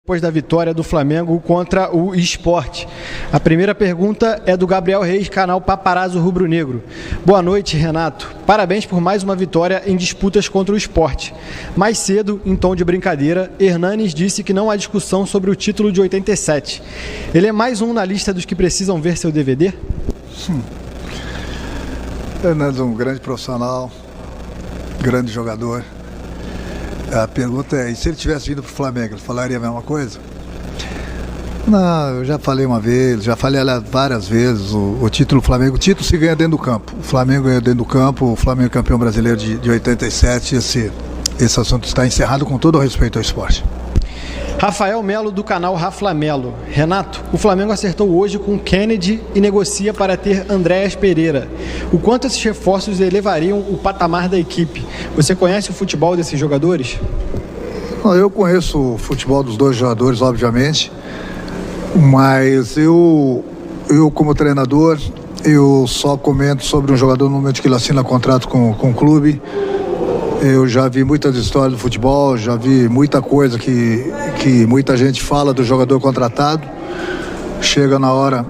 Depois da vitória do Flamengo contra o Sport. A primeira pergunta é do Gabriel Reis, canal Paparazzo Rubro Negro. Boa noite, Renato. Parabéns por mais uma vitória em disputas contra o Sport. Mais cedo, em tom de brincadeira, Hernanes disse que não há discussão sobre o título de 87. Ele é mais um na lista dos que precisam ver seu DVD? Hernanes é um grande profissional, grande jogador. A pergunta é, e se ele tivesse vindo para o Flamengo, ele falaria a mesma coisa? Não, eu já falei uma vez, já falei várias vezes, o título do Flamengo, o título se ganha dentro do campo. O Flamengo ganha dentro do campo, o Flamengo é campeão brasileiro de 87, esse assunto está encerrado com todo o respeito ao esporte. Rafael Melo, do canal Raflamelo. Renato, o Flamengo acertou hoje com Kennedy e negocia para ter Andréas Pereira. O quanto esses reforços elevariam o patamar da equipe? Você conhece o futebol desses jogadores? Eu conheço o futebol dos dois jogadores, obviamente, mas eu como treinador, eu só comento sobre um jogador no momento que ele assina contrato com o clube. Eu já vi muitas histórias do futebol, já vi muita coisa que muita gente fala do jogador contratado. Chega na hora,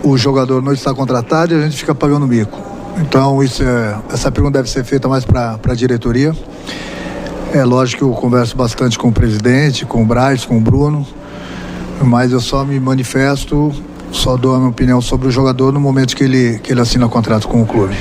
o jogador não está contratado e a gente fica pagando mico. Então essa pergunta deve ser feita mais para a diretoria. É lógico que eu converso bastante com o presidente, com o Braz, com o Bruno, mas eu só me manifesto, só dou a minha opinião sobre o jogador no momento que ele assina contrato com o clube.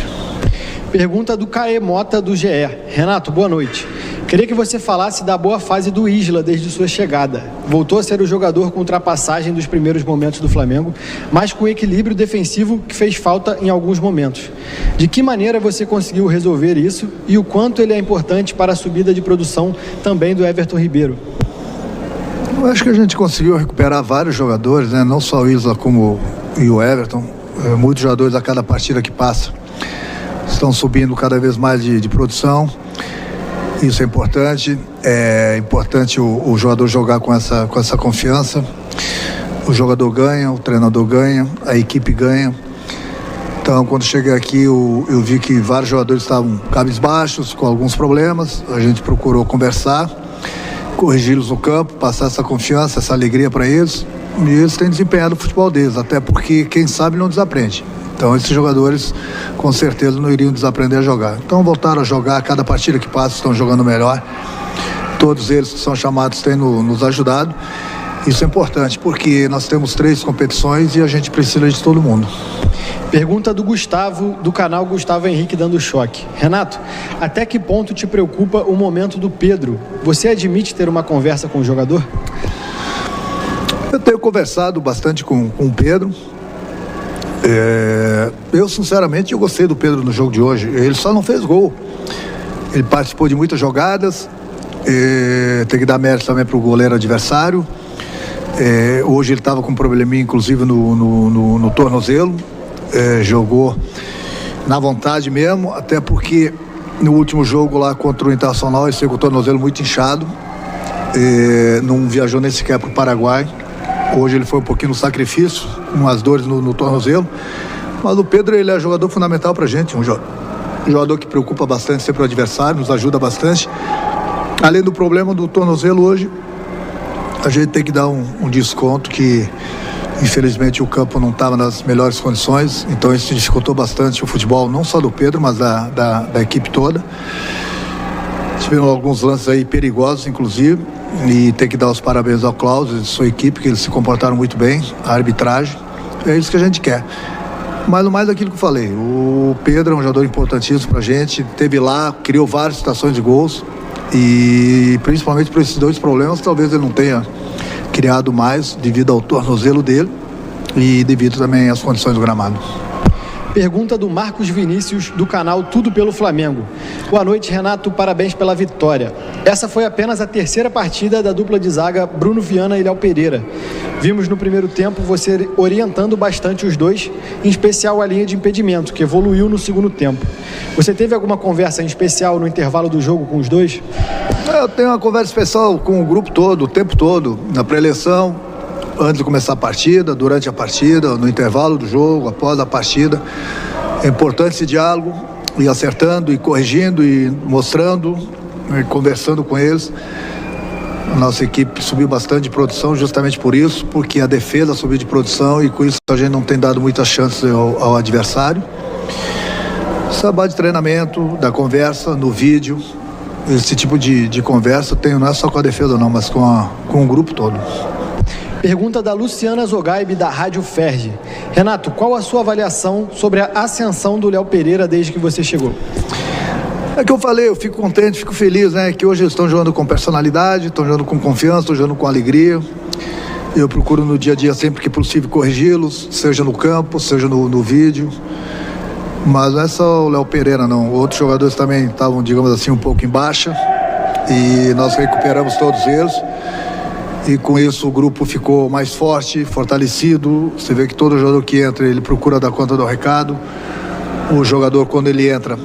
Pergunta do Caê Mota, do GE. Renato, boa noite. Queria que você falasse da boa fase do Isla desde sua chegada. Voltou a ser o jogador com ultrapassagem dos primeiros momentos do Flamengo, mas com equilíbrio defensivo que fez falta em alguns momentos. De que maneira você conseguiu resolver isso e o quanto ele é importante para a subida de produção também do Everton Ribeiro? Eu acho que a gente conseguiu recuperar vários jogadores, né? Não só o Isla como e o Everton. Muitos jogadores a cada partida que passa estão subindo cada vez mais de produção. Isso é importante. É importante o jogador jogar com essa confiança. O jogador ganha, o treinador ganha, a equipe ganha. Então, quando cheguei aqui, eu vi que vários jogadores estavam cabisbaixos, com alguns problemas. A gente procurou conversar, corrigi-los no campo, passar essa confiança, essa alegria para eles. E eles têm desempenhado o futebol deles, até porque quem sabe não desaprende. Então esses jogadores com certeza não iriam desaprender a jogar. Então voltaram a jogar, cada partida que passa estão jogando melhor. Todos eles que são chamados têm nos ajudado. Isso é importante porque nós temos 3 competições e a gente precisa de todo mundo. Pergunta do Gustavo, do canal Gustavo Henrique Dando Choque. Renato, até que ponto te preocupa o momento do Pedro? Você admite ter uma conversa com o jogador? Eu tenho conversado bastante com o Pedro. Eu sinceramente gostei do Pedro no jogo de hoje. Ele só não fez gol. Ele participou de muitas jogadas. Tem que dar mérito também para o goleiro adversário. Hoje ele estava com um probleminha inclusive no tornozelo. Jogou na vontade mesmo, até porque no último jogo lá contra o Internacional ele chegou com o tornozelo muito inchado. Não viajou nem sequer para o Paraguai. Hoje ele foi um pouquinho no sacrifício, umas dores no tornozelo. Mas o Pedro, ele é jogador fundamental pra gente. Um jogador que preocupa bastante sempre o adversário, nos ajuda bastante. Além do problema do tornozelo hoje, a gente tem que dar um desconto que, infelizmente, o campo não estava nas melhores condições. Então isso dificultou bastante o futebol, não só do Pedro, mas da equipe toda. Tiveram alguns lances aí perigosos, inclusive. E tem que dar os parabéns ao Klaus e sua equipe, que eles se comportaram muito bem, a arbitragem, é isso que a gente quer. Mas no mais aquilo que eu falei, o Pedro é um jogador importantíssimo pra gente, teve lá, criou várias situações de gols e principalmente por esses 2 problemas, talvez ele não tenha criado mais devido ao tornozelo dele e devido também às condições do gramado. Pergunta do Marcos Vinícius, do canal Tudo pelo Flamengo. Boa noite, Renato. Parabéns pela vitória. Essa foi apenas a 3ª partida da dupla de zaga Bruno Viana e Léo Pereira. Vimos no primeiro tempo você orientando bastante os dois, em especial a linha de impedimento, que evoluiu no segundo tempo. Você teve alguma conversa em especial no intervalo do jogo com os dois? Eu tenho uma conversa especial com o grupo todo, o tempo todo, na pré-eleição, antes de começar a partida, durante a partida, no intervalo do jogo, após a partida. É importante esse diálogo, ir acertando, e corrigindo, e mostrando, e conversando com eles. A nossa equipe subiu bastante de produção justamente por isso, porque a defesa subiu de produção e com isso a gente não tem dado muitas chances ao adversário. Trabalho de treinamento, da conversa, no vídeo, esse tipo de conversa tem, não é só com a defesa não, mas com o grupo todo. Pergunta da Luciana Zogaib, da Rádio Ferge. Renato, qual a sua avaliação sobre a ascensão do Léo Pereira desde que você chegou? É que eu falei, eu fico contente, fico feliz, né? Que hoje eles estão jogando com personalidade, estão jogando com confiança, estão jogando com alegria. Eu procuro no dia a dia, sempre que possível, corrigi-los, seja no campo, seja no vídeo. Mas não é só o Léo Pereira, não. Outros jogadores também estavam, digamos assim, um pouco em baixa. E nós recuperamos todos eles. E com isso o grupo ficou mais forte, fortalecido. Você vê que todo jogador que entra, ele procura dar conta do recado. O jogador, quando ele entra,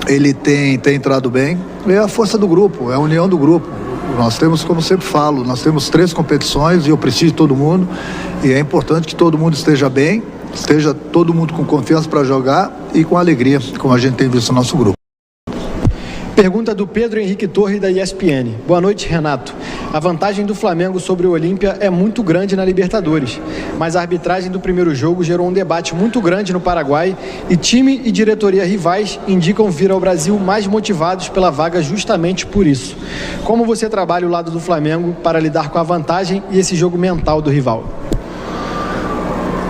ele tem entrado bem. É a força do grupo, é a união do grupo. Nós temos, como sempre falo, nós temos 3 competições e eu preciso de todo mundo. E é importante que todo mundo esteja bem, esteja todo mundo com confiança para jogar e com alegria, como a gente tem visto no nosso grupo. Pergunta do Pedro Henrique Torre, da ESPN. Boa noite, Renato. A vantagem do Flamengo sobre o Olímpia é muito grande na Libertadores, mas a arbitragem do primeiro jogo gerou um debate muito grande no Paraguai e time e diretoria rivais indicam vir ao Brasil mais motivados pela vaga justamente por isso. Como você trabalha o lado do Flamengo para lidar com a vantagem e esse jogo mental do rival?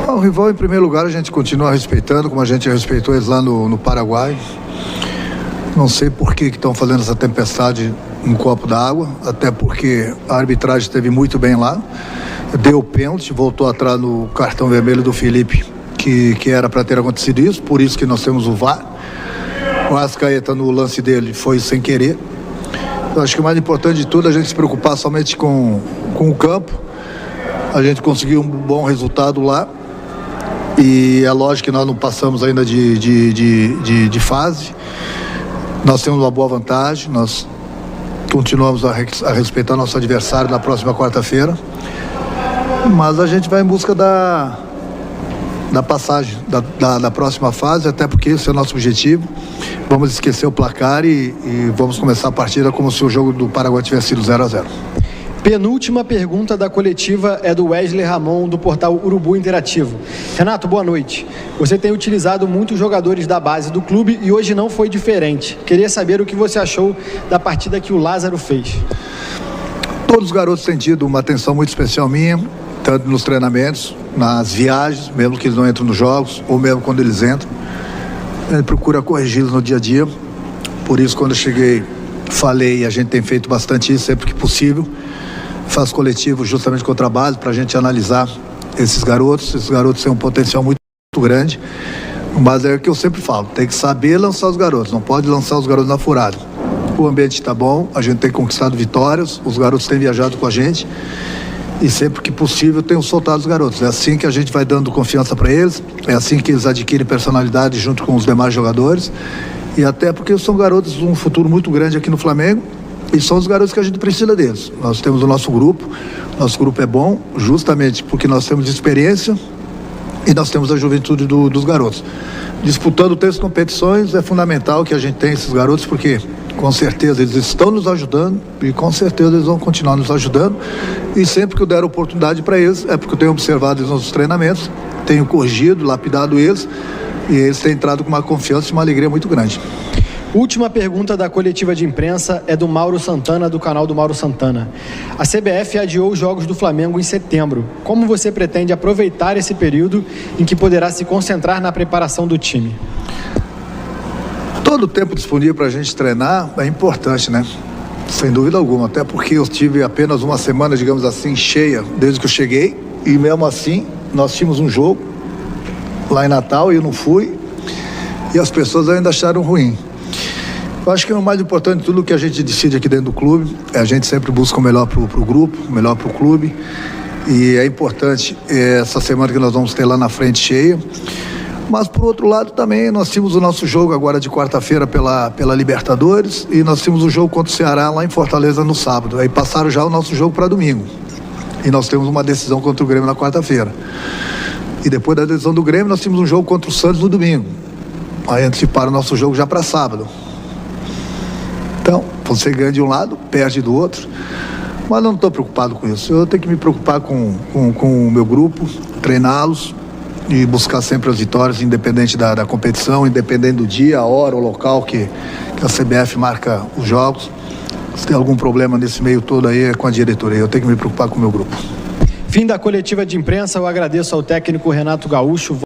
O rival, em primeiro lugar, a gente continua respeitando, como a gente respeitou eles lá no Paraguai. Não sei por que estão fazendo essa tempestade no copo d'água, até porque a arbitragem esteve muito bem lá. Deu pênalti, voltou atrás no cartão vermelho do Felipe, que era para ter acontecido isso, por isso que nós temos o VAR. O Arrascaeta, no lance dele, foi sem querer. Eu acho que o mais importante de tudo é a gente se preocupar somente com o campo. A gente conseguiu um bom resultado lá. E é lógico que nós não passamos ainda de fase. Nós temos uma boa vantagem, nós continuamos a respeitar nosso adversário na próxima quarta-feira, mas a gente vai em busca da passagem da próxima fase, até porque esse é o nosso objetivo. Vamos esquecer o placar e vamos começar a partida como se o jogo do Paraguai tivesse sido 0-0. Penúltima pergunta da coletiva é do Wesley Ramon, do portal Urubu Interativo. Renato, boa noite. Você tem utilizado muitos jogadores da base do clube e hoje não foi diferente. Queria saber o que você achou da partida que o Lázaro fez. Todos os garotos têm tido uma atenção muito especial minha, tanto nos treinamentos, nas viagens, mesmo que eles não entram nos jogos, ou mesmo quando eles entram. Ele procura corrigi-los no dia a dia. Por isso, quando eu cheguei, falei, e a gente tem feito bastante isso sempre que possível. Faço coletivo justamente com o trabalho para a gente analisar esses garotos. Esses garotos têm um potencial muito grande, mas é o que eu sempre falo, tem que saber lançar os garotos, não pode lançar os garotos na furada. O ambiente está bom, a gente tem conquistado vitórias, os garotos têm viajado com a gente e sempre que possível tenho soltado os garotos. É assim que a gente vai dando confiança para eles, é assim que eles adquirem personalidade junto com os demais jogadores e até porque são garotos de um futuro muito grande aqui no Flamengo. E são os garotos que a gente precisa deles. Nós temos o nosso grupo é bom justamente porque nós temos experiência e nós temos a juventude dos garotos. Disputando 3 competições é fundamental que a gente tenha esses garotos porque com certeza eles estão nos ajudando e com certeza eles vão continuar nos ajudando e sempre que eu der oportunidade para eles é porque eu tenho observado eles nos treinamentos, tenho corrigido, lapidado eles e eles têm entrado com uma confiança e uma alegria muito grande. Última pergunta da coletiva de imprensa é do Mauro Santana, do canal do Mauro Santana. A CBF adiou os jogos do Flamengo em setembro. Como você pretende aproveitar esse período em que poderá se concentrar na preparação do time? Todo o tempo disponível para a gente treinar é importante, né? Sem dúvida alguma, até porque eu tive apenas uma semana, digamos assim, cheia desde que eu cheguei e mesmo assim nós tínhamos um jogo lá em Natal e eu não fui e as pessoas ainda acharam ruim. Eu acho que o mais importante de tudo que a gente decide aqui dentro do clube é a gente sempre busca o melhor para o grupo, o melhor para o clube e é importante essa semana que nós vamos ter lá na frente cheia, mas por outro lado também nós tínhamos o nosso jogo agora de quarta-feira pela Libertadores e nós tínhamos o jogo contra o Ceará lá em Fortaleza no sábado, aí passaram já o nosso jogo para domingo e nós temos uma decisão contra o Grêmio na quarta-feira e depois da decisão do Grêmio nós tínhamos um jogo contra o Santos no domingo, aí anteciparam o nosso jogo já para sábado. Então, você ganha de um lado, perde do outro. Mas eu não estou preocupado com isso. Eu tenho que me preocupar com o meu grupo, treiná-los e buscar sempre as vitórias, independente da competição, independente do dia, a hora, o local que a CBF marca os jogos. Se tem algum problema nesse meio todo aí é com a diretoria. Eu tenho que me preocupar com o meu grupo. Fim da coletiva de imprensa, eu agradeço ao técnico Renato Gaúcho.